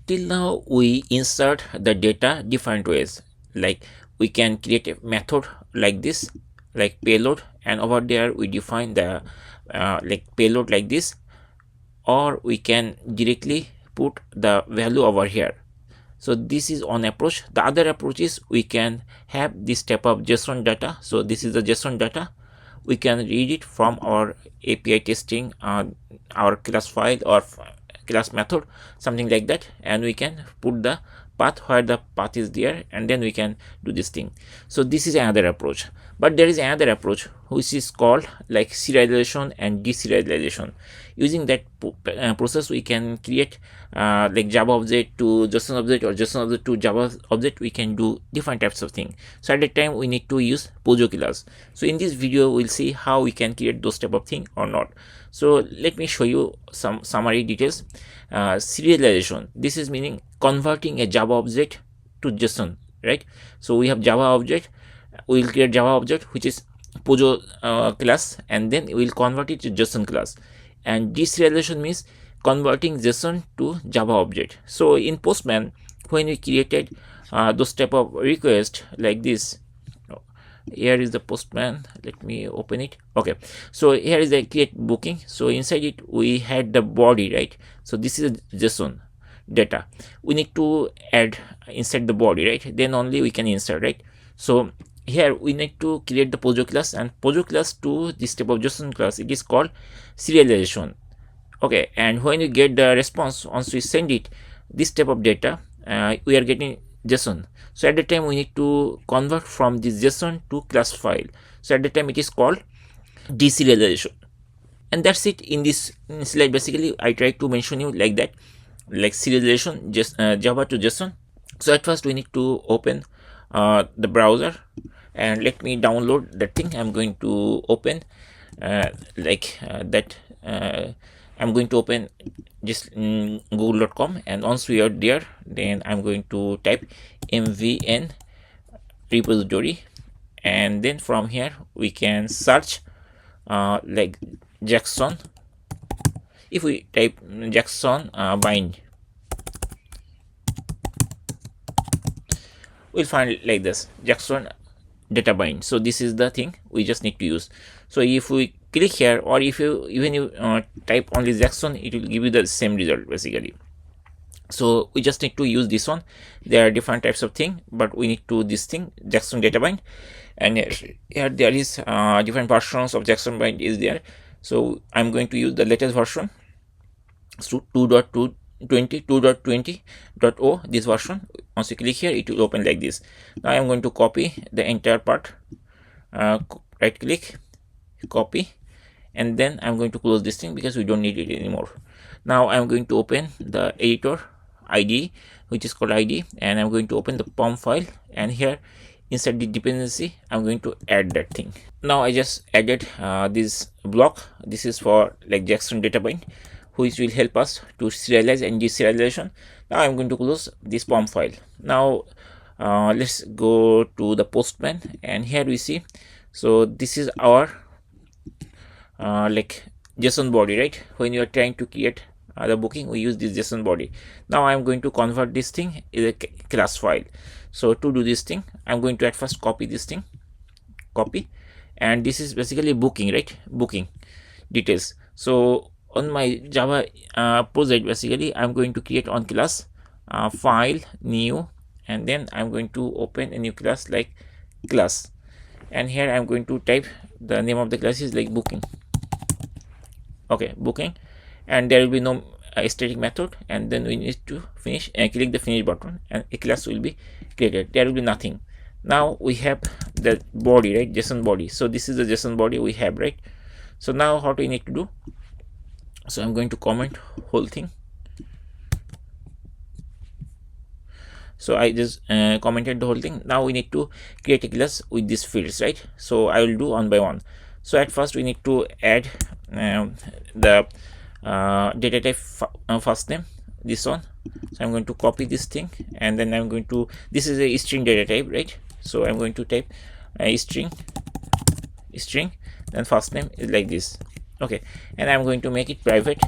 Till now we insert the data different ways, like we can create a method like this, like payload, and over there we define the like payload like this, or we can directly put the value over here. So this is one approach. The other approach is we can have this type of JSON data. So this is the JSON data. We can read it from our API testing, our class file or class method, something like that, and we can put the path where the path is there, and then we can do this thing. So this is another approach. But there is another approach which is called like serialization and deserialization. Using that process, we can create like Java object to JSON object or JSON object to Java object. We can do different types of things. So at that time we need to use POJO class. So in this video we'll see how we can create those type of thing or not. So let me show you some summary details. Serialization, this is meaning converting a Java object to JSON, right? So we have Java object, we will create Java object which is POJO class, and then we will convert it to JSON class. And deserialization means converting JSON to Java object. So in Postman, when we created those type of request like this, here is the Postman, let me open it. Okay, so here is the create booking. So inside it we had the body, right? So this is JSON data, we need to add inside the body, right? Then only we can insert, right? So here we need to create the POJO class, and POJO class to this type of JSON class, it is called serialization. Okay, and when you get the response, once we send it this type of data, we are getting JSON. So at the time we need to convert from this JSON to class file. So at the time it is called deserialization. And that's it in this slide. Basically I try to mention you like that, like serialization, just Java to JSON. So at first we need to open the browser, and let me download that thing. I'm going to open that I'm going to open just google.com, and once we are there, then I'm going to type mvn repository, and then from here we can search like Jackson. If we type Jackson bind, we'll find like this, Jackson data bind. So this is the thing we just need to use. So if we click here, or if you even type only Jackson, it will give you the same result basically. So we just need to use this one. There are different types of thing, but we need to this thing, Jackson data bind. And here there is different versions of Jackson bind is there. So I'm going to use the latest version, so 2.20.0 this version. Once you click here, it will open like this. Now I'm going to copy the entire part, right click, copy, and then I'm going to close this thing because we don't need it anymore. Now I'm going to open the editor ID, which is called ID, and I'm going to open the POM file, and here inside the dependency I'm going to add that thing. Now I just added this block. This is for like Jackson data bind, which will help us to serialize and deserialization. Now I'm going to close this POM file. Now let's go to the Postman, and here we see, so this is our like JSON body, right? When you are trying to create the booking, we use this JSON body. Now I'm going to convert this thing in a class file. So to do this thing, I'm going to at first copy this thing, copy, and this is basically booking, right? Booking details. So on my Java project, basically I'm going to create on class file new, and then I'm going to open a new class like class, and here I'm going to type the name of the class is like booking. Okay, booking, and there will be no static method, and then we need to finish and click the finish button, and a class will be created. There will be nothing. Now we have the body, right? JSON body. So this is the JSON body we have, right? So now what we need to do, so I'm going to comment whole thing. So I just commented the whole thing. Now we need to create a class with these fields, right? So I will do one by one. So at first we need to add the data type first name, this one. So I'm going to copy this thing, and then I'm going to, this is a string data type, right? So I'm going to type string, then first name is like this. Okay, and I'm going to make it private.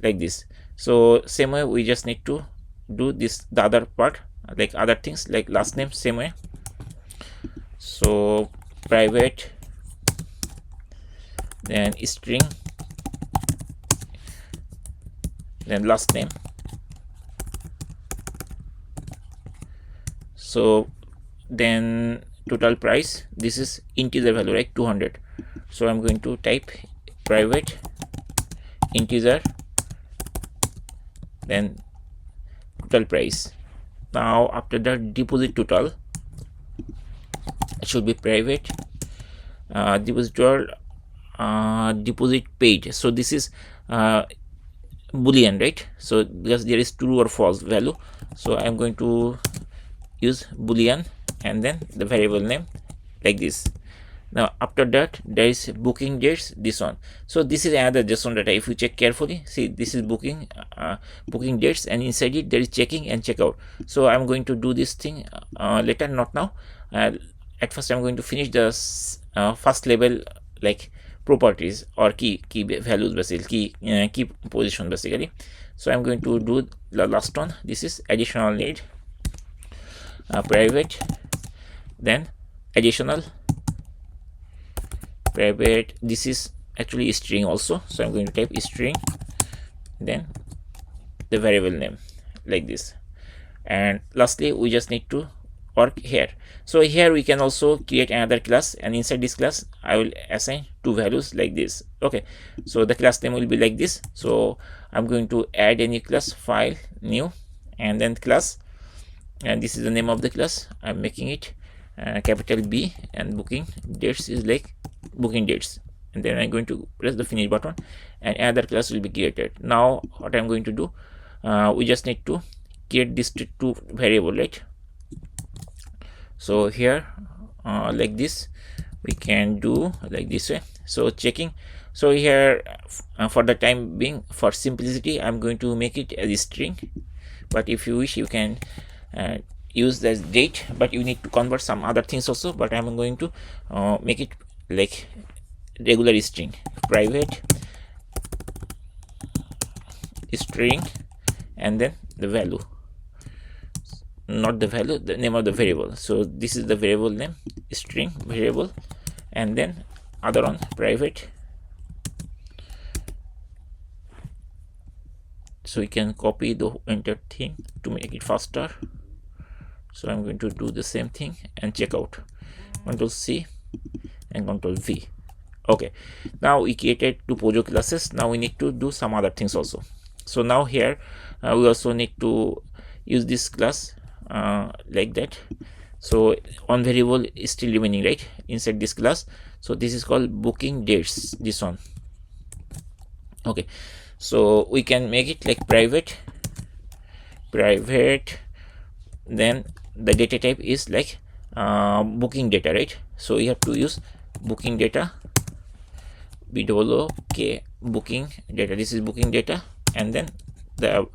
like this. So same way we just need to do this, the other part, like other things like last name, same way. So private, then string, then last name. So then total price, this is integer value, right, 200. So I'm going to type private integer, then total price. Now after that, deposit total, it should be private deposit deposit paid. So this is boolean, right? So because there is true or false value, so I'm going to use boolean and then the variable name like this. Now after that, there is booking dates, this one. So this is another JSON data. If you check carefully, see, this is booking booking dates, and inside it there is checking and checkout. So I'm going to do this thing later, not now. At first I'm going to finish the first level, like properties or key values, basically key position basically. So I'm going to do the last one. This is additional need, private, then additional private. This is actually string also, so I'm going to type string, then the variable name like this. And lastly, we just need to work here. So here we can also create another class, and inside this class I will assign two values like this. Okay, so the class name will be like this. So I'm going to add a new class, file, new, and then class, and this is the name of the class. I'm making it capital B, and booking dates is like booking dates, and then I'm going to press the finish button, and another class will be created. Now what I'm going to do, we just need to create this two variable, right? So here like this, we can do like this way. So checking, so here for the time being, for simplicity, I'm going to make it as a string, but if you wish you can use the date, but you need to convert some other things also. But I'm going to make it like regular string, private string, and then the value, not the value, the name of the variable. So this is the variable name, string variable, and then other one, private. So we can copy the entire thing to make it faster. So I'm going to do the same thing and check out, Control C and Control V. Okay, now we created two POJO classes. Now we need to do some other things also. So now here we also need to use this class like that. So one variable is still remaining, right, inside this class. So this is called booking dates, this one. Okay, so we can make it like private, then the data type is like booking data, right? So you have to use booking data, BOOK booking data. This is booking data, and then the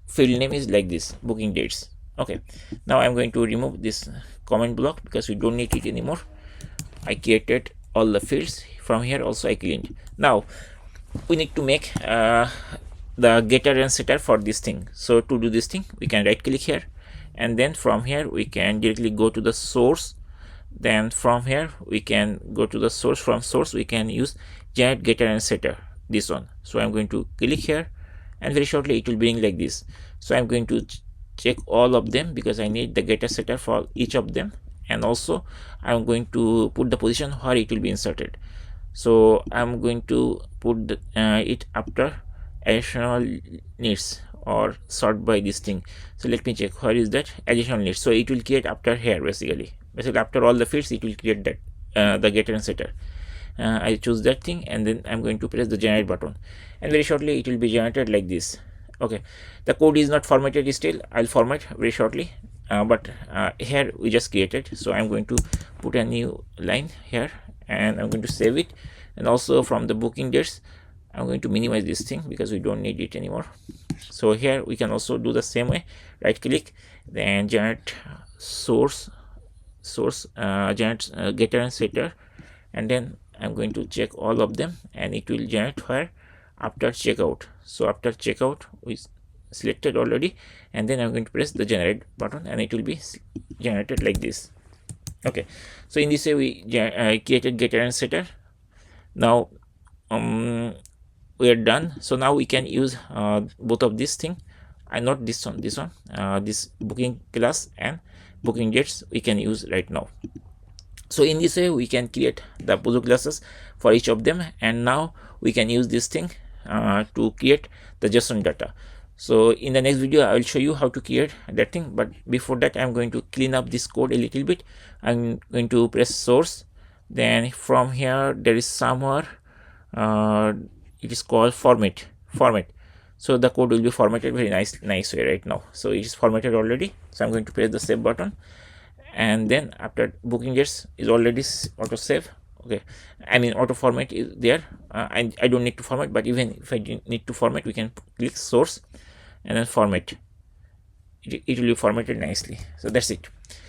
field name is like this, booking dates. Okay, now I'm going to remove this comment block because we don't need it anymore. I created all the fields. From here also I cleaned. Now we need to make the getter and setter for this thing. So to do this thing, we can right click here, and then from here we can directly go to the source. Then from here we can go to the source. From source we can use generate getter and setter, this one. So I'm going to click here, and very shortly it will bring like this. So I'm going to check all of them because I need the getter setter for each of them, and also I'm going to put the position where it will be inserted. So I'm going to put the, it after additional needs or sort by this thing. So let me check where is that additional needs. So it will create after here, basically after all the fields it will create that the getter and setter. I choose that thing, and then I'm going to press the generate button, and very shortly it will be generated like this. Okay, the code is not formatted still. I'll format very shortly, but here we just created. So I'm going to put a new line here, and I'm going to save it. And also from the booking dates, I'm going to minimize this thing because we don't need it anymore. So here we can also do the same way, right click, then generate source, generate getter and setter, and then I'm going to check all of them, and it will generate where after checkout. So after checkout we selected already, and then I'm going to press the generate button and it will be generated like this. Okay, so in this way we created getter and setter. Now we are done. So now we can use both of these thing, and not this one, this booking class and booking dates we can use right now. So in this way we can create the POJO classes for each of them, and now we can use this thing to create the JSON data. So in the next video I will show you how to create that thing, but before that I'm going to clean up this code a little bit. I'm going to press source, then from here there is somewhere it is called format. So the code will be formatted very nice way right now. So it is formatted already, so I'm going to press the save button, and then after booking dates is already auto save. Okay, I mean auto format is there. I don't need to format, but even if I need to format, we can click source and then format. It will be formatted nicely. So that's it.